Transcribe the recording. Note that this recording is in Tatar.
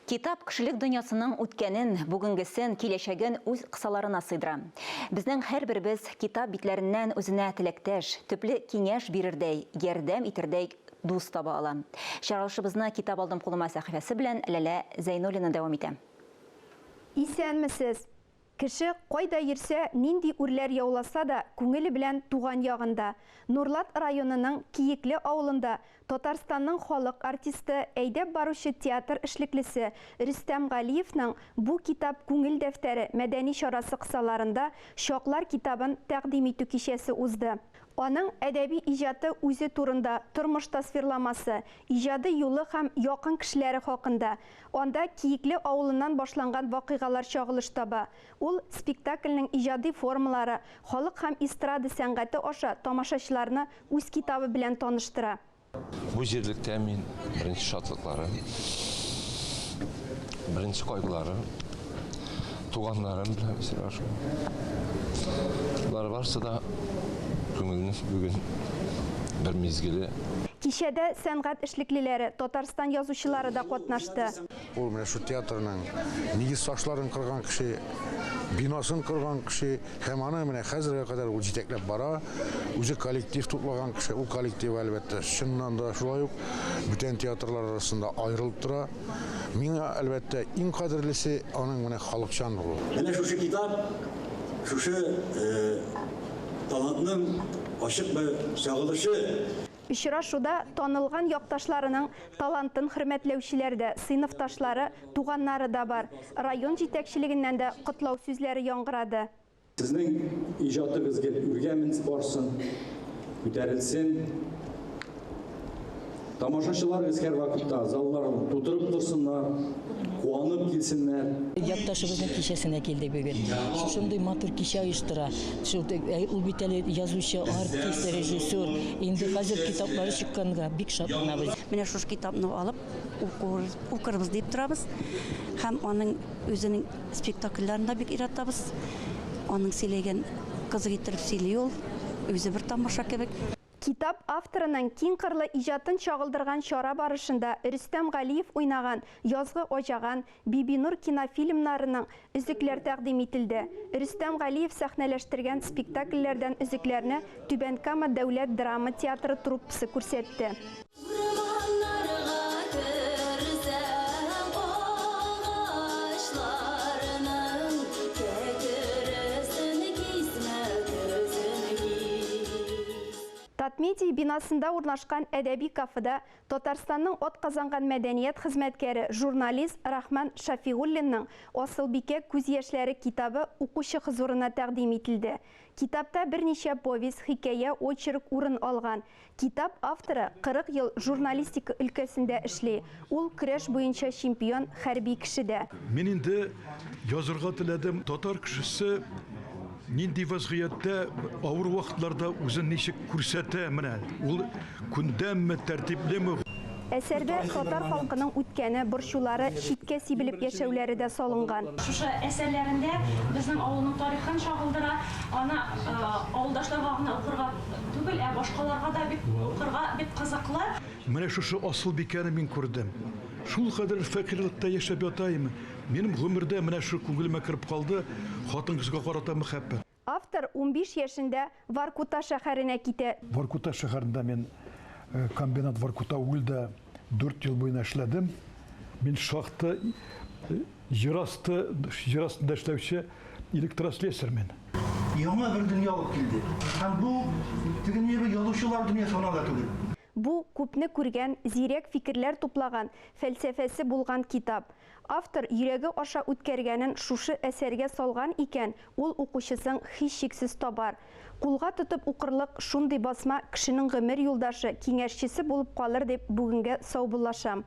Китап кешелек дөньясының үткәнен, бүгенгесен, киләчәген үз кысаларына сыйдыра. Безнең һәрберебез китап битләреннән үзенә теләктәш, төпле киңәш бирердәй, ярдәм итердәй дус таба ала. Чыгарылышыбызны Китап алдым кулыма сәхифәсе белән Ләлә Зәйнуллина дәвам итә. Исәнмесез? Кеше кайда йөрсә, нинди үрләр яуласа да, күңеле белән туган ягында. Нурлат районының Киекле авылында Татарстанның халык артисты, әйдәп баручы театр эшлеклесе Рөстәм Галиевның бу китап күңел дәфтәре мәдәни чарасы кысаларында Шаклар китабын тәкъдим итү кичәсе узды. Аның әдәби иҗаты үзе турында, тормыш тасвирламасы, иҗады юлы һәм якын кешеләре хакында. Анда Киекле авылыннан башланган вакыйгалар чагылыш таба. Ул спектакльнең иҗади формалары, халык һәм эстрада сәнгате аша тамашачыларны үз китабы белән таныштыра. Бу җирлектә мин беренче шатлыклары, беренче кайгылары, туганнарым белән сөйләшү. Булар барсы да күңелне бүген бер мизгеле. Кичәдә сәнгать эшлеклеләре, Татарстан язучылары да катнашты. Ул менә шу театрның нигез ташларын кырган кеше, бинасын кырган кеше, һәм аны менә хәзергә кадәр ул җитәкләп бара, үзе коллектив туплаган кеше, ул коллектив әлбәттә чыннан да шулай ук бүтән театрлар арасында аерылып тора. Миңа әлбәттә иң кадерлесе аның менә халыкчан булуы. Менә шушы китап, шушы талантның ачык бер чагылышы. Очрашуда танылган якташларының талантын хөрмәтләүчеләр дә, сыйныфташлары, туганнары да бар. Район җитәкчелегеннән дә котлау сүзләре яңгырады. Сезнең иҗатыгызга үргәнмез барсын, күтәрелсен. Тамашачыларыбыз һәр вакытта залларын тутырып торсыннар, куанып килсеннәр. Якташыбызның кичәсенә килде бүген. Шушындый матур кичә оештыра. Ул бит әле язучы, артист, режиссер. Инде хәзер китаплары чыкканга бик шатланабыз. Менә шушы китапны алып укырбыз дип торабыз. Һәм аның үзенең спектакльләрен дә бик иратабыз. Аның сөйләгән кызык итеп сөйли ул. Үзе бер тамаша кебек. Китап авторының киң кырлы иҗатын чагылдырган чара барышында Рөстәм Галиев уйнаган Язгы Ожаган, Бибинур кинофильмнарының өзекләр тәкъдим ителде. Рөстәм Галиев сәхнәләштергән спектакльләрдән өзекләрне Түбән Кама дәүләт драма театры труппасы күрсәтте. Татмедия бинасында урнашкан әдәби кафеда Татарстанның атказанган мәдәният хезмәткәре, журналист Рахман Шафиуллинның Асылбикә күз яшьләре китабы укучы хозурына тәкъдим ителде. Китапта берничә повесть, хикәя, очерк урын алган. Китап авторы 40 ел журналистика өлкәсендә эшли. Ул көрәш буенча чемпион хәрби кеше дә. Мин инде язырга теләдем. Татар кешесе нинди вазгыятьтә, авыр вакытларда үзен ничек күрсәтә менә. Ул күндәмме, тәртиплеме? Әсәрдә татар халкының үткәне, борчулары, читкә сибелеп яшәүләре дә салынган. Шушы әсәрләрендә безнең авылның тарихын чагылдыра, аны авылдашларга гына укырга түгел, башкаларга да бик укырга бик кызыклы. Менә шушы Асылбикәне мин күрдем. Шул кадәр фәкыйрьлектә яшәп ятайм. Минем гомердә менә шу күңелемә кирип калды, хатын-кызга карата мәхәббәт. Автор 15 яшендә Воркута шәһәренә китә. Воркута шәһәрендә мин комбинат Воркута үлдә 4 ел буена эшләдем. Мин шахта җырастында эшләүче электрослесармен. Яңа бер дөнья алып килде. Һәм бу тегенеге язучылар дөньясына да түгел. Бу күпне күргән, зирәк фикерләр туплаган, фәлсәфәсе булган китап. Автор йөрәге аша үткәргәнен шушы әсәргә салган икән, ул укучысын һичшиксез табар. Кулга тотып укырлык шундый басма кешенең гомер юлдашы, киңәшчесе булып калыр дип бүгенгә саубуллашам.